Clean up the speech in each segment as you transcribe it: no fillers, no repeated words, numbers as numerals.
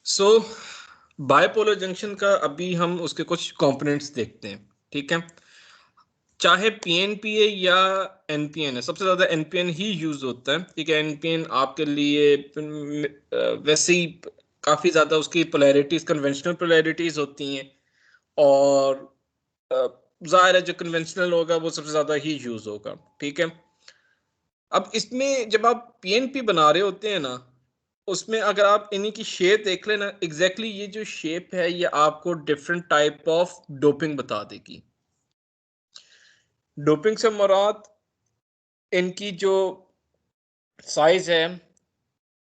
सो bipolar junction का अभी हम उसके कुछ कंपोनेंट्स देखते हैं। ठीक है, चाहे पीएनपीए या एनपीएन है, सबसे ज्यादा एनपीएन ही यूज होता है। ठीक है, एनपीएन आपके लिए वैसे ही काफी ज्यादा उसकी पोलैरिटीज कन्वेंशनल पोलैरिटीज होती हैं, और जाहिर है जो कन्वेंशनल होगा वो सबसे ज्यादा ही यूज होगा। ठीक है, अब इसमें जब आप पीएनपी बना रहे होते हैं ना, उसमें अगर आप इन्हीं की शेप देख लेना, एग्जैक्टली ये जो शेप है ये आपको डिफरेंट टाइप ऑफ डोपिंग बता देगी। डोपिंग से मुराद इनकी जो साइज है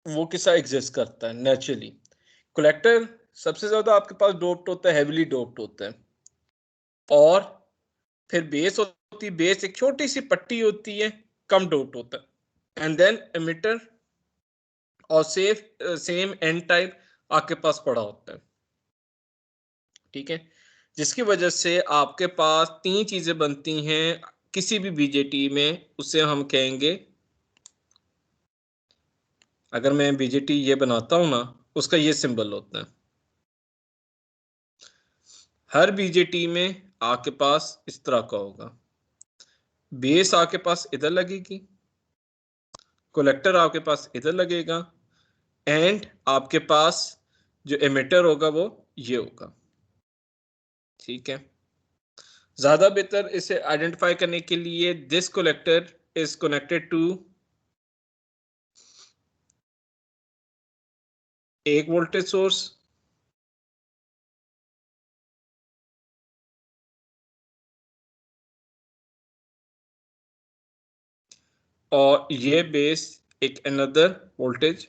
वो किसा एग्जिस्ट करता है नेचुरली। कलेक्टर सबसे ज्यादा आपके पास डोप्ड होता है, हेविली डोप्ड होता है, और फिर बेस होती है, बेस एक छोटी सी पट्टी होती है, कम डोप्ड होता है, एंड देन एमिटर और सेम एन टाइप आपके पास पड़ा होता है। ठीक है, जिसकी वजह से आपके पास तीन चीजें बनती हैं किसी भी बीजेटी में, उसे हम कहेंगे, अगर मैं बीजेटी ये बनाता हूं ना, उसका ये सिंबल होता है। हर बीजेटी में आपके पास इस तरह का होगा, बेस आपके पास इधर लगेगी, कलेक्टर आपके पास इधर लगेगा, एंड आपके पास जो एमिटर होगा वो ये होगा। ठीक है, ज्यादा बेहतर इसे आइडेंटिफाई करने के लिए this collector is connected to एक वोल्टेज सोर्स, और ये बेस एक अनदर वोल्टेज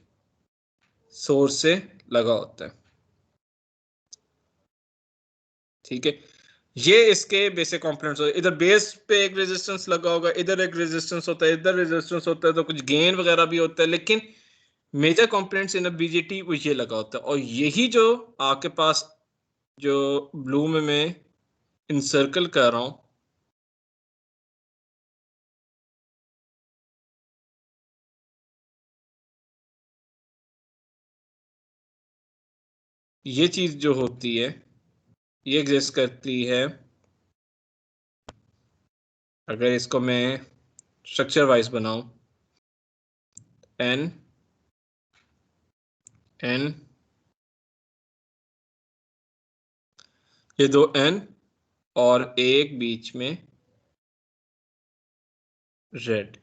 सोर्स से लगा होता है। ठीक है, ये इसके बेसिक कंपोनेंट्स होते हैं। इधर बेस पे एक रेजिस्टेंस लगा होगा, इधर एक रेजिस्टेंस होता है, इधर रेजिस्टेंस होता है, तो कुछ गेन वगैरह भी होता है, लेकिन मेजर कंपोनेंट्स इन बीजेटी वो ये लगा होता है। और यही जो आपके पास जो ब्लू में मैं इंसर्कल कर रहा हूं, ये चीज जो होती है ये एग्जिस्ट करती है। अगर इसको मैं स्ट्रक्चर वाइज बनाऊं, एन एन, ये दो एन और एक बीच में रेड,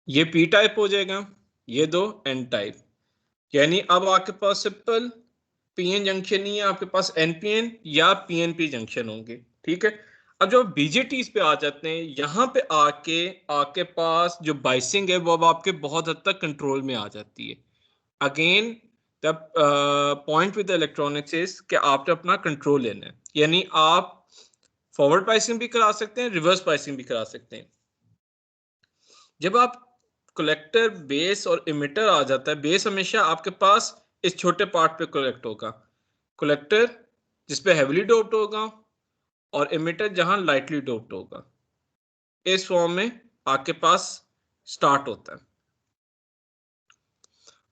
ये पी टाइप हो जाएगा, ये दो एन टाइप। यानी अब आपके पास सिंपल पीएन जंक्शन ही है, आपके पास एनपीएन या पीएनपी जंक्शन होंगे। ठीक है, अब जो बीजेटीज पे आ जाते हैं, यहां पे आके आपके पास जो बाइसिंग है वो अब आपके बहुत हद तक कंट्रोल में आ जाती है। Again the point with electronics is कि आपने अपना कंट्रोल लेना है, यानी आप फॉरवर्ड बाइसिंग भी करा सकते हैं, रिवर्स बाइसिंग भी करा सकते हैं। जब आप कलेक्टर बेस और इमिटर आ जाता है, बेस हमेशा आपके पास इस छोटे पार्ट पे कलेक्ट होगा, कलेक्टर जिसपे हेविली डोप्ड होगा, और इमिटर जहां लाइटली डोप्ड होगा। इस फॉर्म में आपके पास स्टार्ट होता है।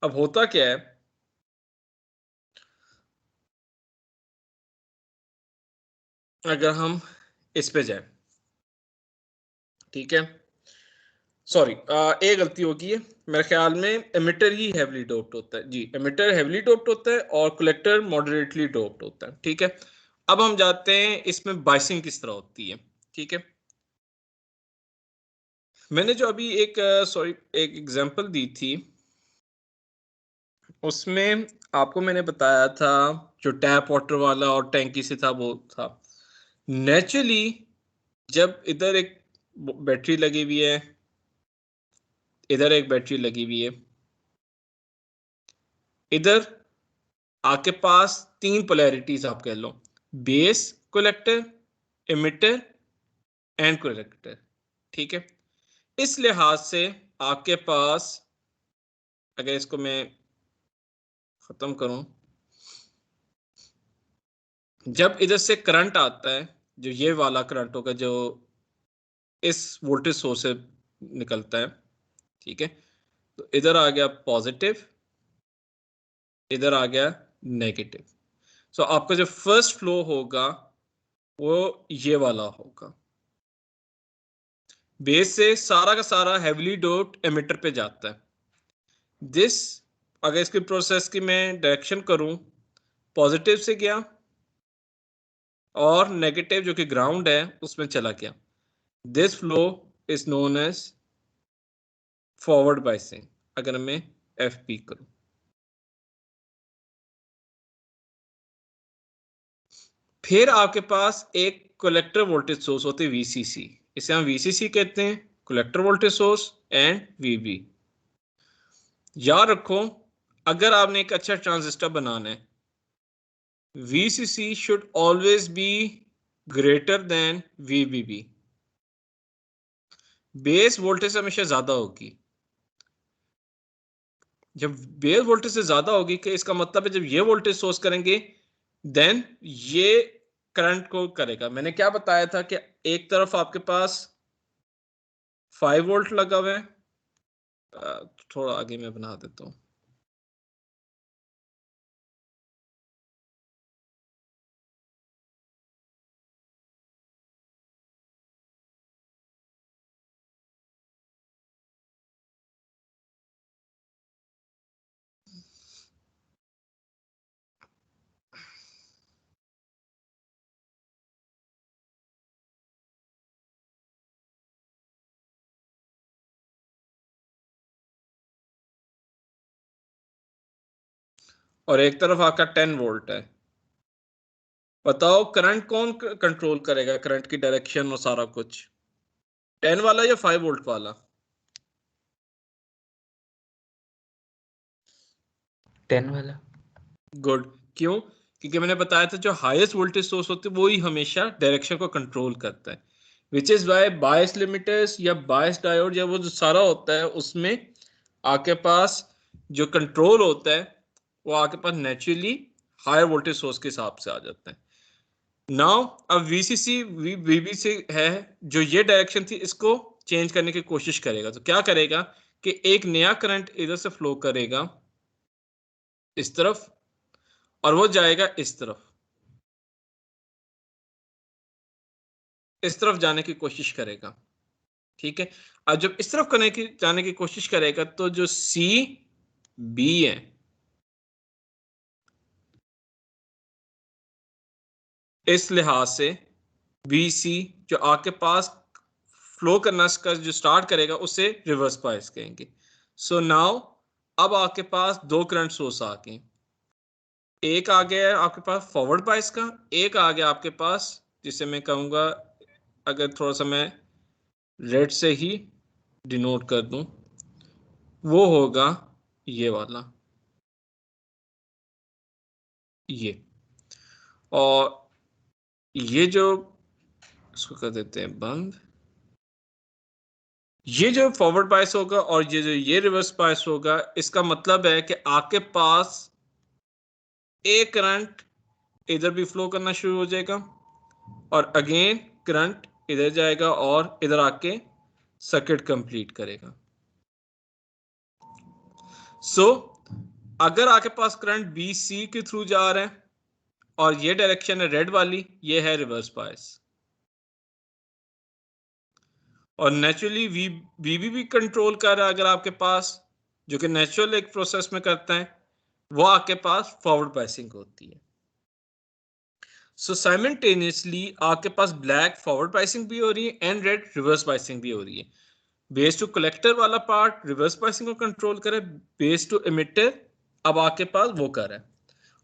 अब होता क्या है, अगर हम इस पे जाए, ठीक है, सॉरी एक गलती होगी है, मेरे ख्याल में एमिटर ही हेवली डोप्ड होता है। जी, एमिटर हेवली डोप्ड होता है और कलेक्टर मॉडरेटली डोप्ड होता है। ठीक है, अब हम जाते हैं इसमें बाइसिंग किस तरह होती है। ठीक है, मैंने जो अभी एक सॉरी एक एग्जांपल दी थी, उसमें आपको मैंने बताया था जो टैप वाटर वाला और टैंकी से था वो था। नेचुरली जब इधर एक बैटरी लगी हुई है, इधर एक बैटरी लगी हुई है, इधर आपके पास तीन पोलैरिटीज आप कह लो, base collector, emitter and collector. ठीक है, इस लिहाज से आपके पास, अगर इसको मैं खत्म करूं, जब इधर से करंट आता है, जो ये वाला करंट होगा जो इस वोल्टेज सोर्स से निकलता है, ठीक है। तो इधर आ गया पॉजिटिव, इधर आ गया नेगेटिव। सो आपका जो फर्स्ट फ्लो होगा वो ये वाला होगा, बेस से सारा का सारा हेवली डोप्ड एमिटर पे जाता है। दिस, अगर इसकी प्रोसेस की मैं डायरेक्शन करूं, पॉजिटिव से गया और नेगेटिव जो कि ग्राउंड है उसमें चला गया। This flow is known as forward biasing. अगर मैं एफ पी करूं, फिर आपके पास एक कलेक्टर वोल्टेज सोर्स होती है वीसीसी, इसे हम वीसीसी कहते हैं, कलेक्टर वोल्टेज सोर्स एंड वीबी। याद रखो, अगर आपने एक अच्छा ट्रांजिस्टर बनाना है, VCC should always be greater than VBB। Base voltage हमेशा ज्यादा होगी। जब बेस वोल्टेज से ज्यादा होगी कि इसका मतलब है जब ये वोल्टेज सोर्स करेंगे देन ये करंट को करेगा। मैंने क्या बताया था कि एक तरफ आपके पास 5 वोल्ट लगा हुआ है, थोड़ा आगे मैं बना देता हूं। और एक तरफ आपका 10 वोल्ट है। बताओ करंट कौन कंट्रोल करेगा, करंट की डायरेक्शन और सारा कुछ, 10 वाला या 5 वोल्ट वाला? 10 वाला। गुड। क्यों? क्योंकि मैंने बताया था जो हाईएस्ट वोल्टेज सोर्स होते हैं वो ही हमेशा डायरेक्शन को कंट्रोल करता है। Which is why bias limiters या बायस डायोड या वो जो सारा होता है उसमें आपके पास जो कंट्रोल होता है वो आपके पास नेचुरली हायर वोल्टेज सोर्स के हिसाब से आ जाता है। नाउ अब वीसीसी वीबी से है, जो ये डायरेक्शन थी इसको चेंज करने की कोशिश करेगा। तो क्या करेगा कि एक नया करंट इधर से फ्लो करेगा इस तरफ और वो जाएगा इस तरफ जाने की कोशिश करेगा, ठीक है। अब जब इस तरफ जाने की कोशिश करेगा तो जो सी बी है, इस लिहाज से बी सी जो आपके पास फ्लो करना का जो स्टार्ट करेगा उसे रिवर्स बायस कहेंगे। सो नाउ अब आपके पास दो करंट सोर्स आ गए, एक आ गया है आपके पास फॉरवर्ड बायस का, एक आ गया आपके पास जिसे मैं कहूंगा, अगर थोड़ा सा मैं रेड से ही डिनोट कर दूं, वो होगा ये वाला, ये। और ये जो, इसको कर देते हैं बंद, ये जो फॉरवर्ड बायस होगा और ये रिवर्स बायस होगा, इसका मतलब है कि आपके पास एक करंट इधर भी फ्लो करना शुरू हो जाएगा और अगेन करंट इधर जाएगा और इधर आके सर्किट कंप्लीट करेगा। सो अगर आपके पास करंट बी सी के थ्रू जा रहा है और ये डायरेक्शन है रेड वाली, ये है रिवर्स बायस। और नेचुरली वीबी भी कंट्रोल कर रहा है अगर आपके पास, जो कि नेचुरल एक प्रोसेस में करता है, वो आपके पास फॉरवर्ड बायसिंग होती है। सो साइमल्टेनियसली आपके पास ब्लैक फॉरवर्ड बायसिंग भी हो रही है एंड रेड रिवर्स बायसिंग भी हो रही है। बेस टू कलेक्टर वाला पार्ट रिवर्स बायसिंग को कंट्रोल करे, बेस टू एमिटर अब आपके पास वो कर है।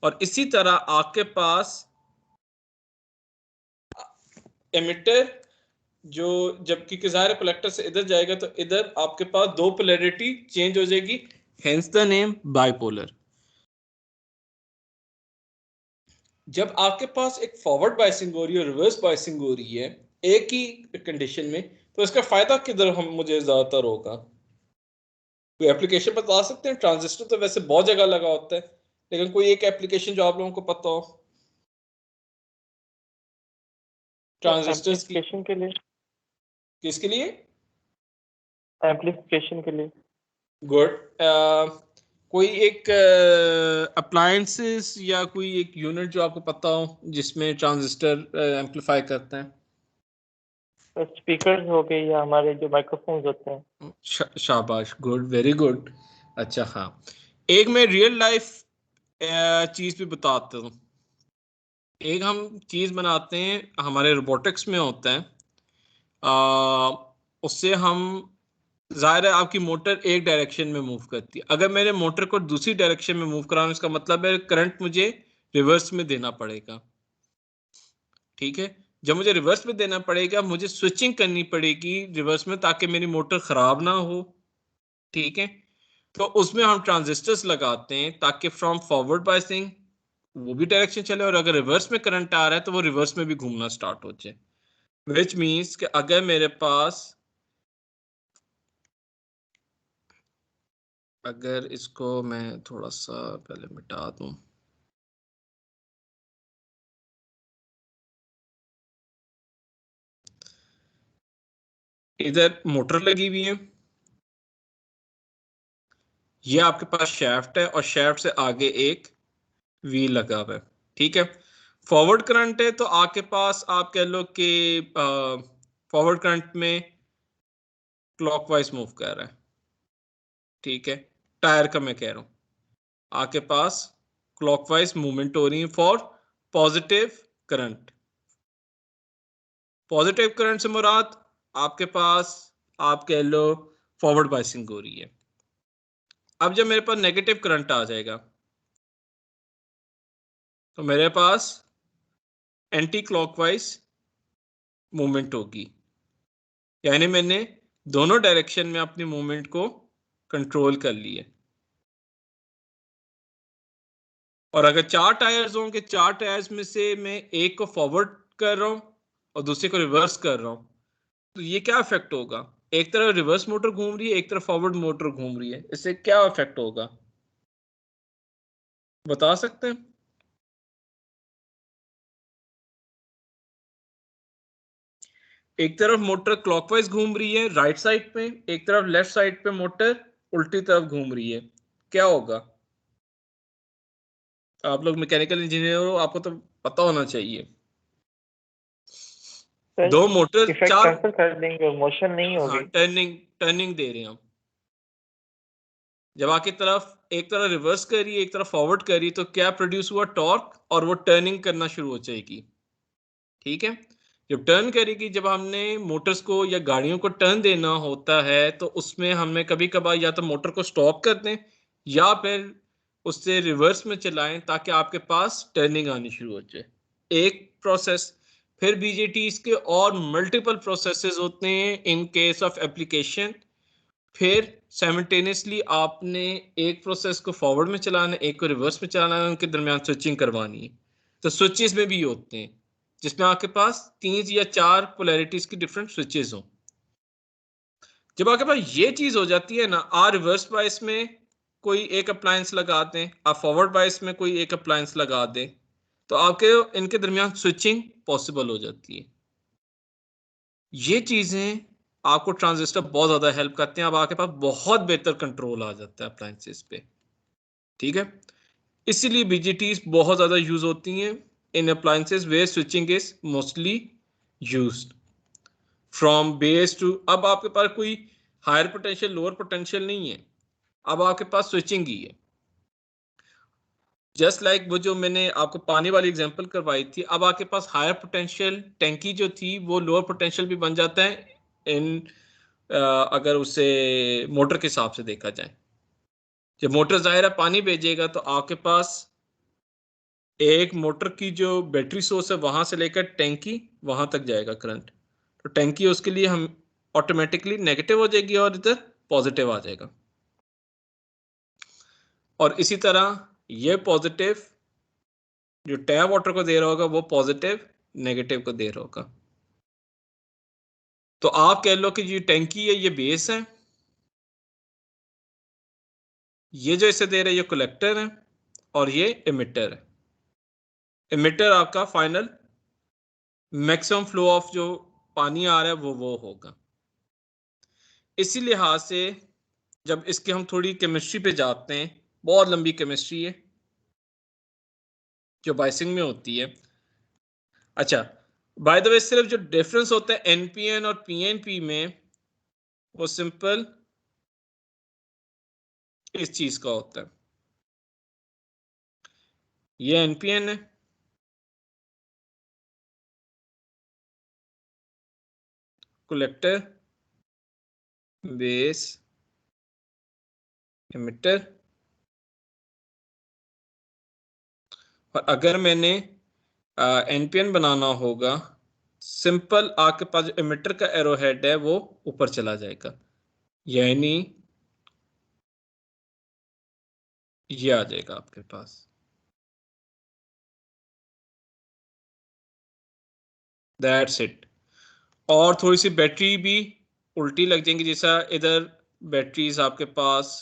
और इसी तरह आपके पास एमिटर जो, जबकि ज़ाहिर कलेक्टर से इधर जाएगा तो इधर आपके पास दो पोलैरिटी चेंज हो जाएगी, हेंस द नेम बाइपोलर। जब आपके पास एक फॉरवर्ड बायसिंग हो रही है और रिवर्स बायसिंग हो रही है एक ही कंडीशन में, तो इसका फायदा किधर हम मुझे ज्यादातर होगा? कोई एप्लीकेशन बता सकते हैं? ट्रांजिस्टर तो वैसे बहुत जगह लगा होता है, लेकिन कोई एक एप्लीकेशन जो आप लोगों को पता हो ट्रांजिस्टर्स की, एप्लीकेशन के लिए किसके लिए? एम्पलीफिकेशन के लिए। गुड। कोई एक अप्लायंसेस या कोई एक यूनिट जो आपको पता हो जिसमें ट्रांजिस्टर एम्पलीफाई करते हैं? स्पीकर्स हो गए या हमारे जो माइक्रोफोन्स होते हैं। शाबाश, गुड, वेरी गुड। अच्छा, हाँ, एक मैं रियल लाइफ चीज भी बताता हूँ। एक हम चीज बनाते हैं, हमारे रोबोटिक्स में होता है। उससे हम, जाहिर है आपकी मोटर एक डायरेक्शन में मूव करती है। अगर मैंने मोटर को दूसरी डायरेक्शन में मूव कराना, इसका मतलब है करंट मुझे रिवर्स में देना पड़ेगा। ठीक है, जब मुझे रिवर्स में देना पड़ेगा, मुझे स्विचिंग करनी पड़ेगी रिवर्स में, ताकि मेरी मोटर खराब ना हो। ठीक है, तो उसमें हम ट्रांजिस्टर्स लगाते हैं ताकि फ्रॉम फॉरवर्ड बायसिंग वो भी डायरेक्शन चले, और अगर रिवर्स में करंट आ रहा है तो वो रिवर्स में भी घूमना स्टार्ट हो जाए। विच मीन्स कि अगर मेरे पास, अगर इसको मैं थोड़ा सा पहले मिटा दूं, इधर मोटर लगी हुई है, ये आपके पास शैफ्ट है और शैफ्ट से आगे एक व्हील लगा हुआ है। ठीक है, फॉरवर्ड करंट है तो आपके पास, आप कह लो कि फॉरवर्ड करंट में क्लॉकवाइज मूव कर रहा है। ठीक है, टायर का मैं कह रहा हूं, आपके पास क्लॉकवाइज मूवमेंट हो रही है for positive current. Positive current से मुराद आपके पास, आप कह लो, फॉरवर्ड बाइसिंग हो रही है। अब जब मेरे पास नेगेटिव करंट आ जाएगा तो मेरे पास एंटी क्लॉकवाइज मूवमेंट होगी, यानी मैंने दोनों डायरेक्शन में अपनी मूवमेंट को कंट्रोल कर लिया। और अगर चार टायर्स होंगे, चार टायर्स में से मैं एक को फॉरवर्ड कर रहा हूं और दूसरे को रिवर्स कर रहा हूं, तो ये क्या इफेक्ट होगा? एक तरफ रिवर्स मोटर घूम रही है, एक तरफ फॉरवर्ड मोटर घूम रही है, इससे क्या इफेक्ट होगा, बता सकते हैं? एक तरफ मोटर क्लॉकवाइज घूम रही है राइट साइड पे, एक तरफ लेफ्ट साइड पे मोटर उल्टी तरफ घूम रही है, क्या होगा? आप लोग मैकेनिकल इंजीनियर हो, आपको तो पता होना चाहिए। सर दो मोटर, इफेक्ट चार, कैंसिल कर देंगे और मोशन नहीं हाँ, होगी। टर्निंग टर्निंग दे रहे हैं हम। जब आपकी तरफ एक तरफ रिवर्स करी, एक तरफ फॉरवर्ड करी, तो क्या प्रोड्यूस हुआ? टॉर्क, और वो टर्निंग करना शुरू हो जाएगी। ठीक है, जब टर्न करेगी, जब हमने मोटर्स को या गाड़ियों को टर्न देना होता है तो उसमें हमें कभी कभार या तो मोटर को स्टॉप कर दें या फिर उससे रिवर्स में चलाएं ताकि आपके पास टर्निंग आनी शुरू हो जाए। एक प्रोसेस। फिर बीजेटीज के और मल्टीपल प्रोसेसेस होते हैं इन केस ऑफ एप्लीकेशन। फिर साइमल्टेनियसली आपने एक प्रोसेस को फॉरवर्ड में चलाना है, एक को रिवर्स में चलाना है, उनके दरमियान स्विचिंग करवानी है। तो स्विचेस में भी होते हैं जिसमें आपके पास 3 या 4 पोलैरिटीज की डिफरेंट स्विचेस हो। जब आपके पास ये चीज हो जाती है ना, आप रिवर्स बायस में कोई एक अप्लायंस लगा दें, आप फॉरवर्ड बायस में कोई एक अप्लायंस लगा दें, तो आपके इनके दरमियान स्विचिंग पॉसिबल हो जाती है। ये चीजें आपको ट्रांजिस्टर बहुत ज्यादा हेल्प करते हैं, अब आपके पास बहुत बेहतर कंट्रोल आ जाता है अप्लायंसेस पे। ठीक है, इसीलिए बीजीटीज बहुत ज्यादा यूज होती हैं in appliances where switching is mostly used from base to. अब आपके पास कोई हायर पोटेंशियल लोअर पोटेंशियल नहीं है, अब आपके पास स्विचिंग ही है। जस्ट लाइक वो जो मैंने आपको पानी वाली एग्जांपल करवाई थी, अब आपके पास हायर पोटेंशियल टैंकी जो थी वो लोअर पोटेंशियल भी बन जाता है इन अगर उसे मोटर के हिसाब से देखा जाए। जब मोटर जाहिर है पानी भेजेगा तो आपके पास एक मोटर की जो बैटरी सोर्स है वहां से लेकर टैंकी वहां तक जाएगा करंट, तो टैंकी उसके लिए हम ऑटोमेटिकली नेगेटिव हो जाएगी और इधर पॉजिटिव आ जाएगा। और इसी तरह ये पॉजिटिव जो टैप वाटर को दे रहा होगा वो पॉजिटिव नेगेटिव को दे रहा होगा। तो आप कह लो कि ये टैंकी है, ये बेस है, ये जो इसे दे रहा है ये कलेक्टर है, और ये इमिटर है। इमिटर आपका फाइनल मैक्सिमम फ्लो ऑफ जो पानी आ रहा है वो होगा। इसी लिहाज से जब इसके हम थोड़ी केमिस्ट्री पे जाते हैं, बहुत लंबी केमिस्ट्री है जो बाइसिंग में होती है। अच्छा, बाय द वे सिर्फ जो डिफरेंस होता है एनपीएन और पीएनपी में, वो सिंपल इस चीज का होता है। ये एनपीएन है, कलेक्टर, बेस, एमिटर। और अगर मैंने एनपीएन बनाना होगा, सिंपल आपके पास जो एमिटर का एरो हेड है वो ऊपर चला जाएगा, यानी ये आ जाएगा आपके पास। That's it. और थोड़ी सी बैटरी भी उल्टी लग जाएंगी, जैसा इधर बैटरीज आपके पास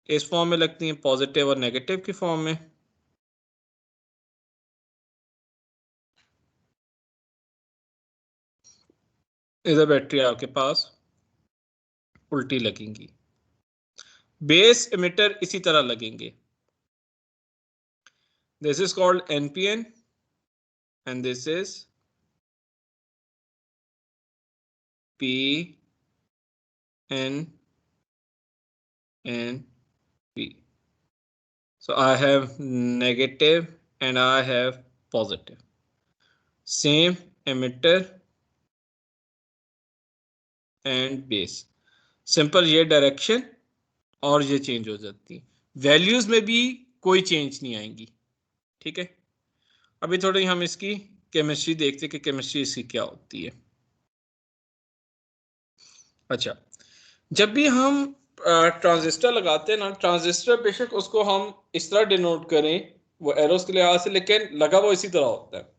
इस फॉर्म में लगती हैं, पॉजिटिव और नेगेटिव की फॉर्म में। इधर बैटरी आपके पास उल्टी लगेंगी। बेस एमिटर इसी तरह लगेंगे। This is called NPN and this is P N N P. So I have negative and I have positive. Same emitter and base. Simple ये डायरेक्शन और ये चेंज हो जाती है, वैल्यूज में भी कोई चेंज नहीं आएंगी। ठीक है, अभी थोड़ी हम इसकी केमिस्ट्री देखते हैं कि केमिस्ट्री इसकी क्या होती है। अच्छा, जब भी हम ट्रांजिस्टर लगाते हैं ना, ट्रांजिस्टर बेशक उसको हम इस तरह डिनोट करें वो एरोस के लिहाज से, लेकिन लगा वो इसी तरह होता है।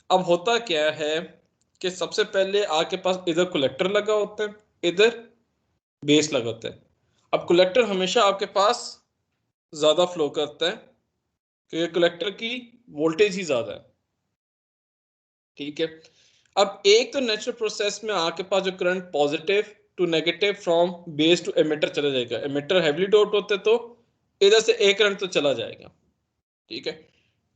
अब होता क्या है कि सबसे पहले आपके पास इधर कलेक्टर लगा होता है, इधर बेस लगा होता है। अब कलेक्टर हमेशा आपके पास ज्यादा फ्लो करता है क्योंकि कलेक्टर की वोल्टेज ही ज्यादा है। ठीक है, अब एक तो नेचुरल प्रोसेस में आपके पास जो current positive to negative from base to emitter चला जाएगा, एमिटर हैवीली डोट होते तो इधर से एक करंट तो चला जाएगा। ठीक है,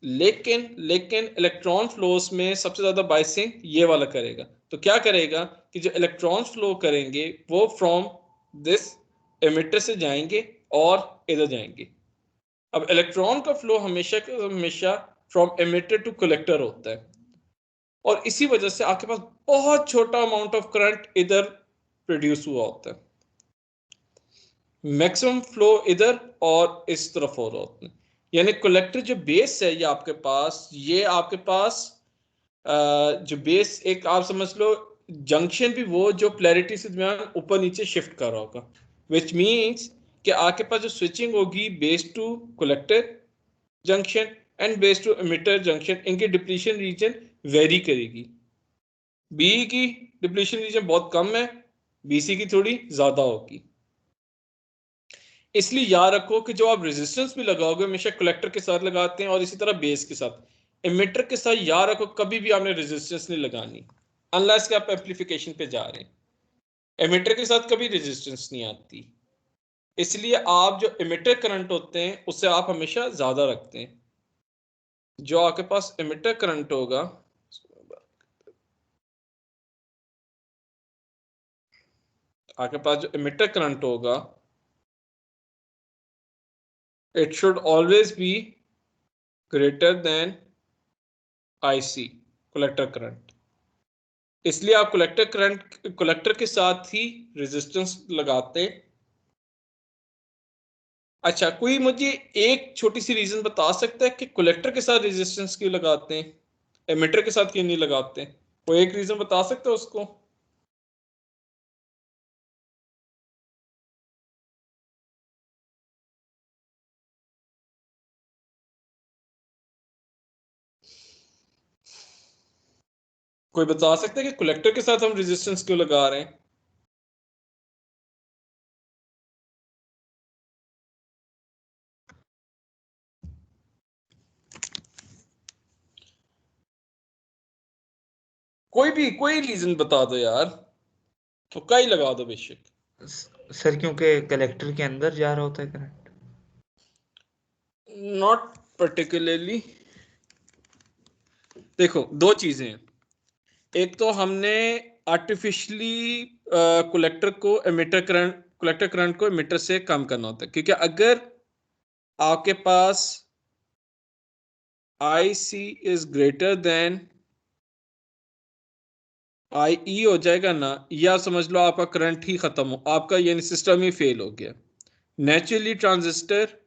लेकिन लेकिन इलेक्ट्रॉन फ्लोस में सबसे ज्यादा बाइसिंग ये वाला करेगा। तो क्या करेगा कि जो इलेक्ट्रॉन फ्लो करेंगे वो फ्रॉम दिस एमिटर से जाएंगे और इधर जाएंगे। अब इलेक्ट्रॉन का फ्लो हमेशा हमेशा फ्रॉम एमिटर टू कलेक्टर होता है, और इसी वजह से आपके पास बहुत छोटा अमाउंट ऑफ करंट इधर प्रोड्यूस हुआ होता है, मैक्सिमम फ्लो इधर और इस तरफ हो रहा होता है। यानी कलेक्टर जो बेस है ये आपके पास जो बेस एक आप समझ लो जंक्शन भी वो जो पोलैरिटी से दरमियान ऊपर नीचे शिफ्ट कर रहा होगा, विच मीन्स कि आपके पास जो स्विचिंग होगी base to collector junction and base to emitter junction, इनके डिप्लीशन रीजन वेरी करेगी। बी की डिप्लीशन रीजन बहुत कम है, बीसी की थोड़ी ज्यादा होगी। इसलिए याद रखो कि जो आप रेजिस्टेंस भी लगाओगे हमेशा कलेक्टर के साथ लगाते हैं और इसी तरह बेस के साथ। एमिटर के साथ याद रखो कभी भी आपने रेजिस्टेंस नहीं लगानी अनलेस कि आप एम्पलीफिकेशन पे जा रहे हैं। एमिटर के साथ कभी रेजिस्टेंस नहीं आती, इसलिए आप जो एमिटर करंट होते हैं उससे आप हमेशा ज्यादा रखते हैं। जो आपके पास एमिटर करंट होगा, आपके पास जो एमिटर करंट होगा it should always be greater than IC, collector current. इसलिए आप कलेक्टर के साथ ही रेजिस्टेंस लगाते। अच्छा, कोई मुझे एक छोटी सी रीजन बता सकता है कि कलेक्टर के साथ रेजिस्टेंस क्यों लगाते हैं, एमिटर के साथ क्यों नहीं लगाते? कोई एक रीजन बता सकते हो उसको? कोई बता सकता है कि कलेक्टर के साथ हम रेजिस्टेंस क्यों लगा रहे हैं? कोई रीजन बता दो यार। तुक्का ही लगा दो बेशक। सर क्योंकि कलेक्टर के अंदर जा रहा होता है करंट। Not particularly. देखो दो चीजें हैं, एक तो हमने आर्टिफिशियली कलेक्टर करंट को एमिटर से कम करना होता है, क्योंकि अगर आपके पास IC is greater than IE हो जाएगा ना, या समझ लो आपका करंट ही खत्म हो, आपका यानी सिस्टम ही फेल हो गया। नेचुरली ट्रांजिस्टर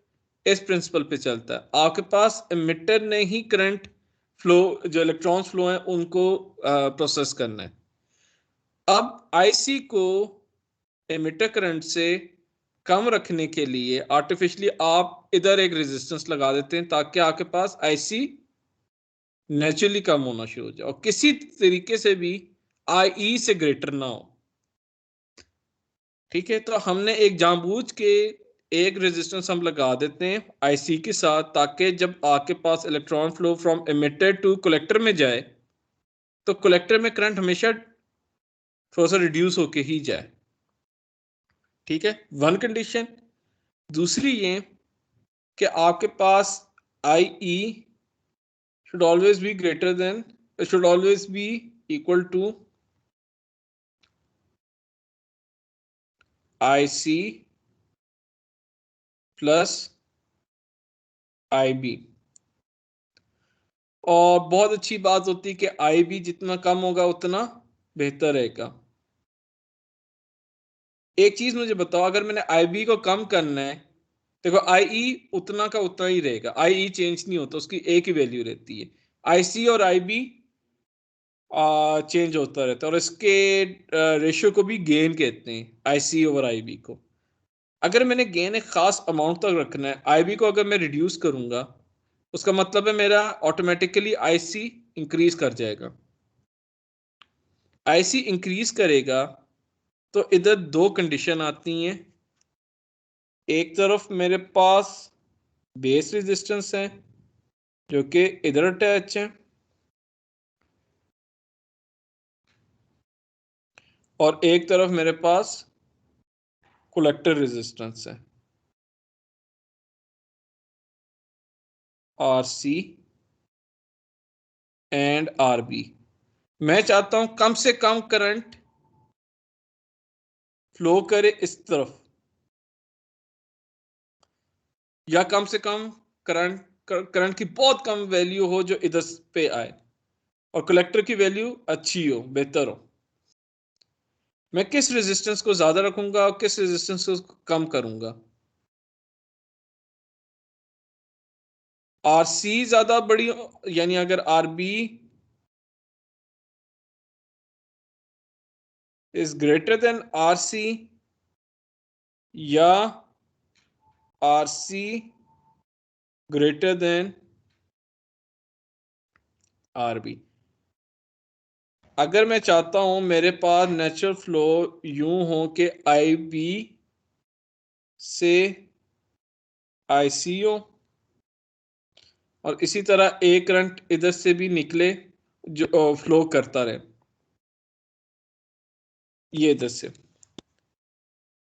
इस प्रिंसिपल पे चलता है, आपके पास एमिटर ने ही करंट फ्लो, जो इलेक्ट्रॉन्स फ्लो हैं उनको प्रोसेस करना है। अब IC को एमिटर करंट से कम रखने के लिए आर्टिफिशियली आप इधर एक रेजिस्टेंस लगा देते हैं, ताकि आपके पास IC नेचुरली कम होना शुरू हो जाए और किसी तरीके से भी IE से ग्रेटर ना हो। ठीक है, तो हमने एक जानबूझ के एक रेजिस्टेंस हम लगा देते हैं IC के साथ, ताकि जब आपके पास electron flow from emitter to collector में जाए तो कलेक्टर में करंट हमेशा थोड़ा सा रिड्यूस होके ही जाए। ठीक है, वन कंडीशन। दूसरी ये कि आपके पास IE should always be greater than, should always be equal to IC plus IB। और बहुत अच्छी बात होती है कि IB जितना कम होगा उतना बेहतर रहेगा। एक चीज मुझे बताओ, अगर मैंने IB को कम करना है, देखो IE उतना का उतना ही रहेगा, IE चेंज नहीं होता, उसकी एक ही वैल्यू रहती है। IC और IB चेंज होता रहता है, और इसके रेशियो को भी गेन कहते हैं, IC ओवर IB को। अगर मैंने गेन एक खास अमाउंट तक रखना है, IB को अगर मैं रिड्यूस करूंगा, उसका मतलब है मेरा ऑटोमेटिकली IC इंक्रीज कर जाएगा। IC इंक्रीज करेगा तो इधर दो कंडीशन आती हैं, एक तरफ मेरे पास बेस रेजिस्टेंस है जो कि इधर अटैच है, और एक तरफ मेरे पास कलेक्टर रेजिस्टेंस है RC एंड RB। मैं चाहता हूं कम से कम करंट फ्लो करे इस तरफ, या कम से कम करंट की बहुत कम वैल्यू हो जो इधर पे आए, और कलेक्टर की वैल्यू अच्छी हो, बेहतर हो। मैं किस रेजिस्टेंस को ज्यादा रखूंगा और किस रेजिस्टेंस को कम करूंगा? RC ज्यादा बड़ी, यानी अगर RB is greater than RC, या RC ग्रेटर देन RB। अगर मैं चाहता हूं मेरे पास नेचुरल फ्लो यूं हो कि IB से IC हो, और इसी तरह एक करंट इधर से भी निकले जो फ्लो करता रहे, ये इधर से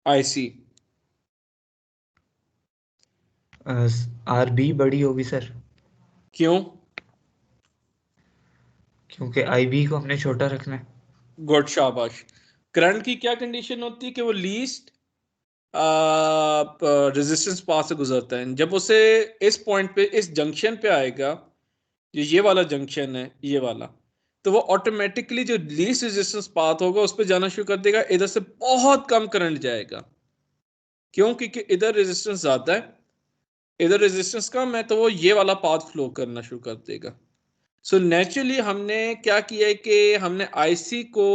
IC। RB बड़ी होगी सर, क्यों? क्योंकि IB को हमने छोटा रखना है। गुड, शाबाश। करंट की क्या कंडीशन होती है कि वो लीस्ट रेजिस्टेंस पास से गुजरता है, जब उसे इस पॉइंट पे, इस जंक्शन पे आएगा, ये वाला जंक्शन है, ये वाला, तो वो ऑटोमेटिकली जो लीस्ट रेजिस्टेंस पाथ होगा उस पर जाना शुरू कर देगा, इधर से बहुत कम करंट जाएगा। क्यों? क्योंकि इधर रेजिस्टेंस ज्यादा है, इधर रेजिस्टेंस कम है, तो वो ये वाला पाथ फ्लो करना शुरू कर देगा। सो नेचुरली हमने क्या किया है कि हमने IC को,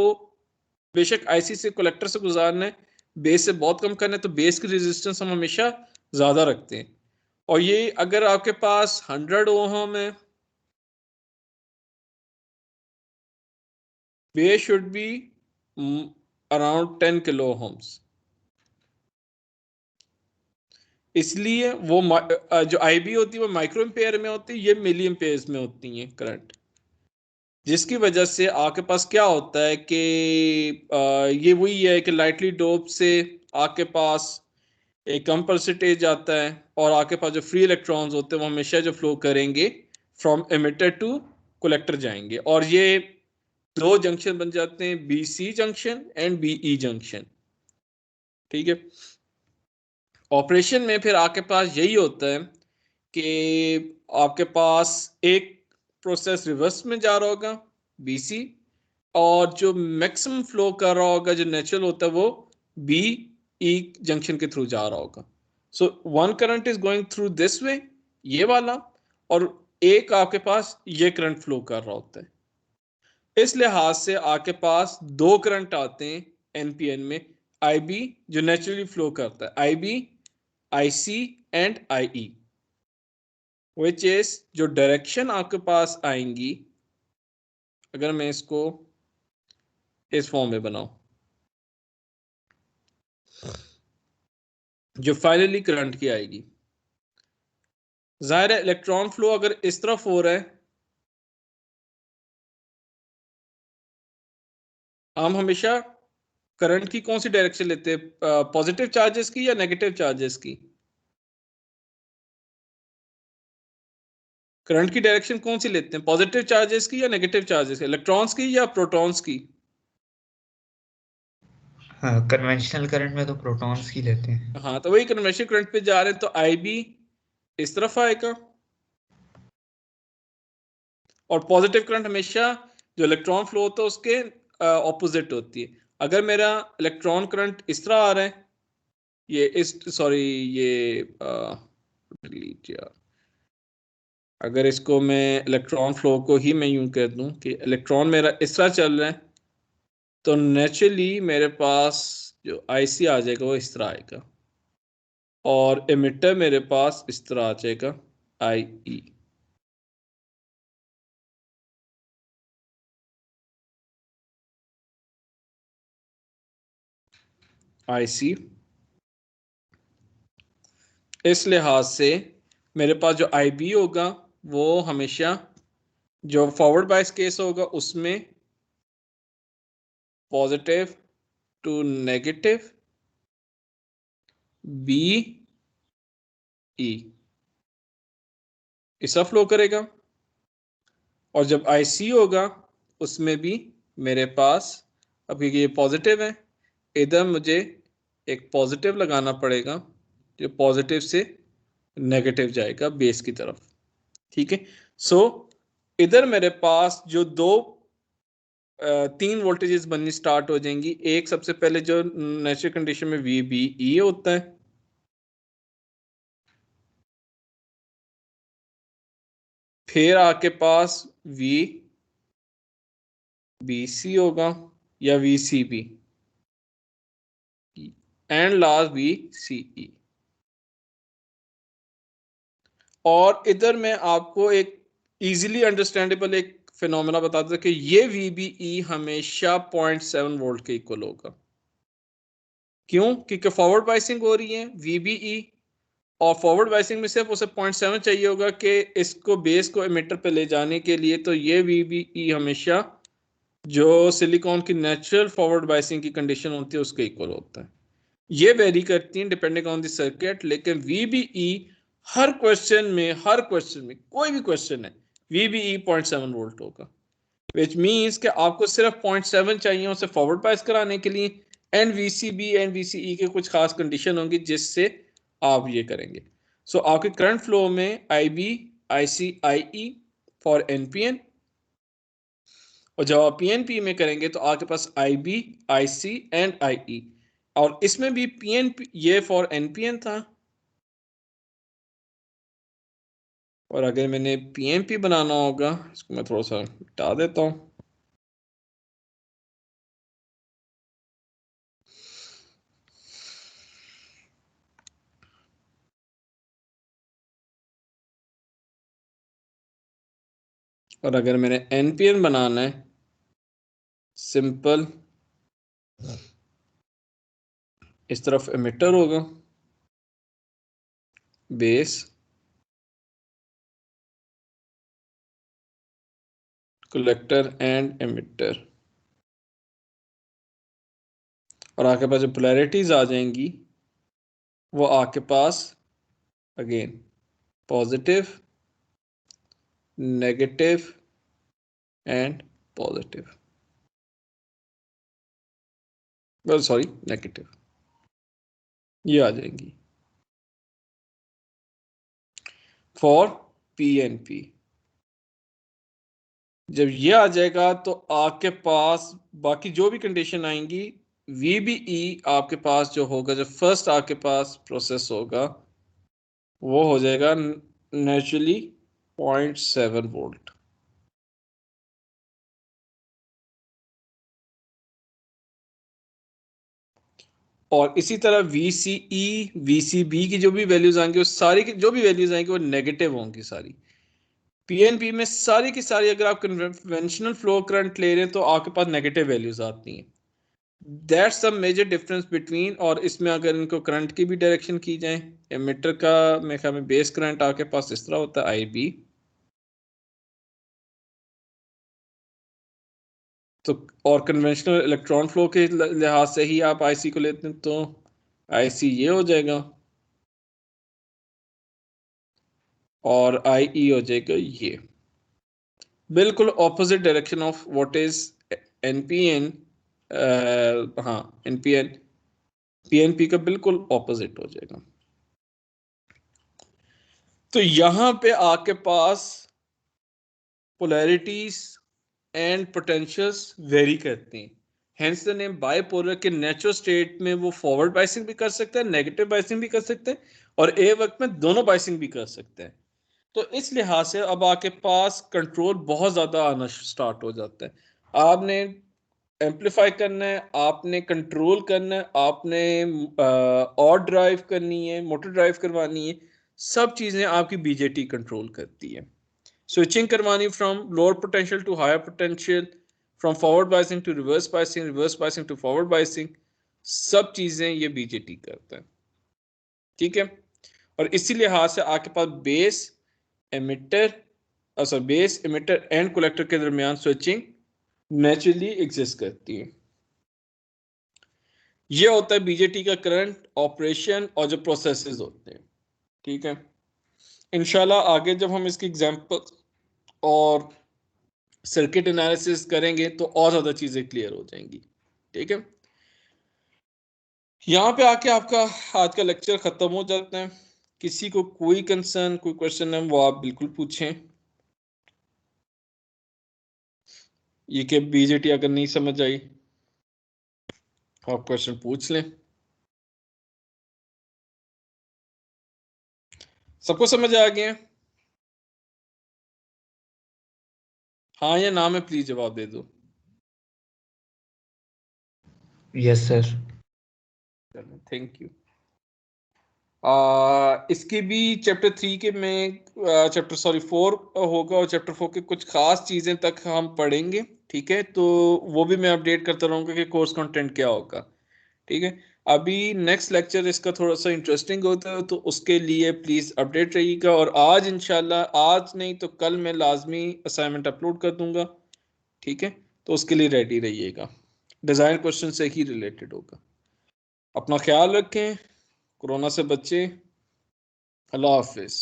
बेशक IC से कलेक्टर से गुजारना है, बेस से बहुत कम करना है, तो बेस की रेजिस्टेंस हम हमेशा ज्यादा रखते हैं। और ये अगर आपके पास 100 ओहम है, base should be around 10 kilo ohms. इसलिए वो जो IB होती है वो माइक्रो एम्पेयर में होती है, ये मिली एम्पेयर्स में होती है करंट। जिसकी वजह से आपके पास क्या होता है कि ये वही है कि लाइटली डोप से आपके पास एक कम परसेंटेज आता है और आपके पास जो फ्री इलेक्ट्रॉन्स होते हैं वो हमेशा जो फ्लो करेंगे फ्रॉम एमिटर टू कलेक्टर जाएंगे, और ये दो जंक्शन बन जाते हैं, B C junction and B E junction. ठीक है, ऑपरेशन में फिर आपके पास यही होता है कि आपके पास एक प्रोसेस रिवर्स में जा रहा होगा बीसी, और जो मैक्सिमम फ्लो कर रहा होगा जो नेचुरल होता है वो बी ई जंक्शन के थ्रू जा रहा होगा। So one current is going through this way, ये वाला, और एक आपके पास ये करंट फ्लो कर रहा होता है। इस लिहाज से आपके पास दो करंट आते हैं एनपीएन में, आईबी जो नेचुरली फ्लो करता है, IB, IC and IE, which is जो डायरेक्शन आपके पास आएंगी, अगर मैं इसको इस फॉर्म में बनाऊं, जो फाइनली करंट की आएगी, जाहिर है इलेक्ट्रॉन फ्लो अगर इस तरफ हो रहा है, हम हमेशा करंट की कौन सी डायरेक्शन लेते हैं, पॉजिटिव चार्जेस की या नेगेटिव चार्जेस की? करंट की डायरेक्शन कौन सी लेते हैं, पॉजिटिव चार्जेस की या नेगेटिव चार्जेस की, इलेक्ट्रॉन्स की या प्रोटॉन्स की? हाँ, कन्वेंशनल करंट में तो प्रोटॉन्स की लेते हैं। हाँ, तो वही कन्वेंशनल करंट पे जा रहे हैं, तो आई बी इस तरफ आएगा, और पॉजिटिव करंट हमेशा जो इलेक्ट्रॉन फ्लो होता है उसके ऑपोजिट होती है। अगर मेरा इलेक्ट्रॉन करंट इस तरह आ रहा है, ये इस सॉरी ये डिलीट यार, अगर इसको मैं इलेक्ट्रॉन फ्लो को ही मैं यूं कह दूं कि इलेक्ट्रॉन मेरा इस तरह चल रहा है, तो नेचुरली मेरे पास जो आईसी आ जाएगा वो इस तरह आएगा, और एमिटर मेरे पास इस तरह आ जाएगा, आई सी। इस लिहाज से मेरे पास जो आई बी होगा वो हमेशा जो फॉरवर्ड बायस केस होगा उसमें positive to negative B E ऐसा फ्लो करेगा, और जब आई सी होगा उसमें भी मेरे पास, अब क्योंकि ये पॉजिटिव है, इधर मुझे एक पॉजिटिव लगाना पड़ेगा जो पॉजिटिव से नेगेटिव जाएगा बेस की तरफ। ठीक है, सो इधर मेरे पास जो दो तीन वोल्टेजेस बननी स्टार्ट हो जाएंगी। एक सबसे पहले जो नेचुरल कंडीशन में वी बी ई होता है, फिर आपके पास वी बी सी होगा या V C B, and last V C E. और इधर मैं आपको एक इजीली अंडरस्टैंडेबल एक फिनोमेना बता दूं कि ये वी बी ई हमेशा 0.7 वोल्ट के इक्वल होगा। क्यों? क्योंकि फॉरवर्ड बाइसिंग हो रही है वी बी ई, और फॉरवर्ड बाइसिंग में सिर्फ उसे 0.7 चाहिए होगा कि इसको बेस को एमिटर पे ले जाने के लिए, तो ये वी बी ई हमेशा जो सिलिकॉन की नेचुरल फॉरवर्ड बाइसिंग की कंडीशन होती है उसके इक्वल होता है। ये वेरी करती हैं डिपेंडिंग ऑन द सर्किट, लेकिन वीबीई हर क्वेश्चन में कोई भी क्वेश्चन है वीबीई 0.7 वोल्ट होगा, विच मीन्स कि आपको सिर्फ 0.7 चाहिए उसे फॉरवर्ड पास कराने के लिए, एंड वीसीबी एंड वीसीई के कुछ खास कंडीशन होंगी जिससे आप ये करेंगे। सो आपके करंट फ्लो में I B, I C, I E for NPN, और जब आप पीएनपी में करेंगे तो आपके पास आई B, I C and I ई, और इसमें भी पीएनपी ये फॉर एनपीएन था, और अगर मैंने पीएनपी बनाना होगा, इसको मैं थोड़ा सा हटा देता हूं, और अगर मैंने एनपीएन बनाना है, सिंपल इस तरफ एमिटर होगा, बेस, कलेक्टर एंड एमिटर, और आपके पास जो पोलैरिटीज आ जाएंगी वो आपके पास again positive, negative and positive, sorry negative, ये आ जाएंगी फॉर पीएनपी। जब ये आ जाएगा तो आपके पास बाकी जो भी कंडीशन आएंगी वीबीई आपके पास जो होगा, जो फर्स्ट आपके पास प्रोसेस होगा वो हो जाएगा नेचुरली 0.7 वोल्ट। और इसी तरह VCE VCB की जो भी वैल्यूज आएंगी वो सारी की जो भी वैल्यूज आएंगी वो नेगेटिव होंगी सारी। पीएनपी में सारी की सारी अगर आप कन्वेंशनल फ्लो करंट ले रहे हैं तो आपके पास नेगेटिव वैल्यूज आती हैं। That's the major difference between. और इसमें अगर इनको करंट की भी डायरेक्शन की जाए, एमिटर का मेरे ख्याल में बेस करंट आपके पास इस तरह होता है IB, तो और कन्वेंशनल इलेक्ट्रॉन फ्लो के लिहाज से ही आप IC को लेते हैं तो IC ये हो जाएगा और IE हो जाएगा ये। बिल्कुल opposite direction of what is NPN, हाँ NPN PNP का बिल्कुल ऑपोजिट हो जाएगा। तो यहां पे आपके पास पोलैरिटीज एंड पोटेंशियल्स वेरी करती हैं, हेंस द नेम बाइपोलर। के नेचुरल स्टेट में वो फॉरवर्ड बाइसिंग भी कर सकते हैं, नेगेटिव बाइसिंग भी कर सकते हैं, और एक वक्त में दोनों बाइसिंग भी कर सकते हैं। तो इस लिहाज से अब आपके पास कंट्रोल बहुत ज़्यादा आना स्टार्ट हो जाता है। आपने एम्पलीफाई करना है, आपने कंट्रोल करना है, आपने और ड्राइव करनी है, मोटर ड्राइव करवानी है, सब चीज़ें आपकी बीजेटी कंट्रोल करती है। स्विचिंग करवानी from lower potential to higher potential, from forward biasing to reverse biasing to forward biasing, सब चीज़ें ये बीजेटी करता है। ठीक है, और इसी लिहाज से आपके पास base emitter base emitter and collector के दरमियान स्विचिंग नेचुरली एग्जिस्ट करती है। ये होता है बीजेटी का करंट ऑपरेशन और जो प्रोसेसेस होते हैं। ठीक है, इंशाल्लाह आगे जब हम इसकी एग्जांपल और सर्किट एनालिसिस करेंगे तो और ज्यादा चीजें क्लियर हो जाएंगी। ठीक है, यहाँ पे आके आपका आज का लेक्चर खत्म हो जाता है। किसी को कोई कंसर्न, कोई क्वेश्चन है वो आप बिल्कुल पूछें। ये कि बीजेटी अगर नहीं समझ आई आप क्वेश्चन पूछ लें। सबको समझ आ गया? हाँ या ना में प्लीज जवाब दे दो। Yes sir. Thank you. इसके भी चैप्टर 3 के में चैप्टर 4 होगा, और चैप्टर 4 के कुछ खास चीज़ें तक हम पढ़ेंगे। ठीक है, तो वो भी मैं अपडेट करता रहूँगा कि कोर्स कंटेंट क्या होगा। ठीक है, अभी नेक्स्ट लेक्चर इसका थोड़ा सा इंटरेस्टिंग होता है तो उसके लिए प्लीज़ अपडेट रहिएगा। और आज इंशाल्लाह, आज नहीं तो कल मैं लाजमी असाइनमेंट अपलोड कर दूंगा। ठीक है, तो उसके लिए रेडी रहिएगा, डिज़ाइन क्वेश्चन से ही रिलेटेड होगा। अपना ख्याल रखें, कोरोना से बचें। अल्लाह हाफिज़।